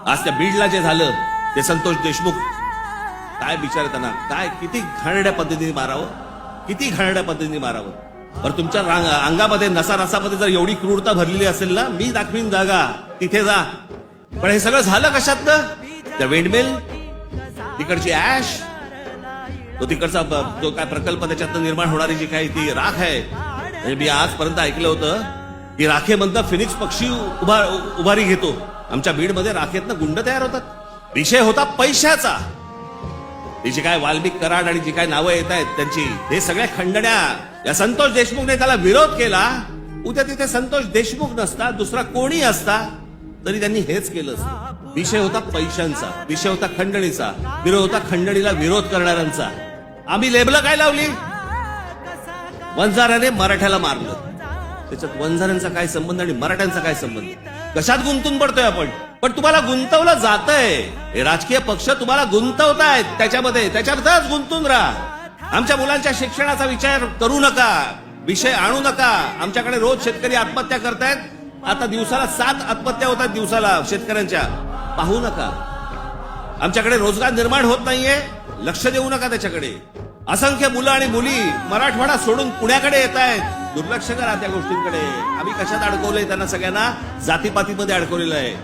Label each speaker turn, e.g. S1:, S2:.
S1: आज त्या बीडला जे झालं ते संतोष देशमुख काय बिचारे त्यांना काय किती घाणेरड्या पद्धतीने मारावं, किती घाणेरड्या पद्धतीने मारावं. बरं तुमच्या अंगामध्ये नसामध्ये जर एवढी क्रूरता भरलेली असेल ना, मी दाखवीन जागा, तिथे जा. पण हे सगळं झालं कशातनं? त्या विंडमिल, तिकडची ऍश, तो तिकडचा जो काय प्रकल्प त्याच्यातनं निर्माण होणारी जी काही ती राख आहे. म्हणजे मी आजपर्यंत ऐकलं होतं की राखेमधनं फिनिक्स पक्षी उभारी घेतो. आमच्या बीडमध्ये राखेतनं गुंड तयार होतात. विषय होता पैशाचा. ती जी काय वाल्मिक कराड आणि जी काय नावं येत आहेत त्यांची, हे सगळ्या खंडण्या या संतोष देशमुखने त्याला विरोध केला. उद्या तिथे संतोष देशमुख नसता, दुसरा कोणी असता तरी त्यांनी हेच केलं असतं. विषय होता पैशांचा, विषय होता खंडणीचा, विरोध होता खंडणीला विरोध करणाऱ्यांचा. आम्ही लेबलं काय लावली? वंजाराने मराठ्याला मारलं. त्याच्यात वंजाऱ्यांचा काय संबंध आणि मराठ्यांचा काय संबंध? कशात गुंतून पडतोय आपण? पण तुम्हाला गुंतवलं जातंय. हे राजकीय पक्ष तुम्हाला गुंतवतायत त्याच्यातच गुंतून राहा. आमच्या मुलांच्या शिक्षणाचा विचार करू नका, विषय आणू नका. आमच्याकडे रोज शेतकरी आत्महत्या करतायत. आता दिवसाला 7 आत्महत्या होतात दिवसाला शेतकऱ्यांच्या. पाहू नका. आमच्याकडे रोजगार निर्माण होत नाहीये, लक्ष देऊ नका त्याच्याकडे. असंख्य मुलं आणि मुली मराठवाडा सोडून पुण्याकडे येत आहेत. दुर्लक्ष करा त्या गोष्टींकडे. आम्ही कशात अडकवलंय त्यांना? सगळ्यांना जातीपातीमध्ये अडकवलेलं आहे.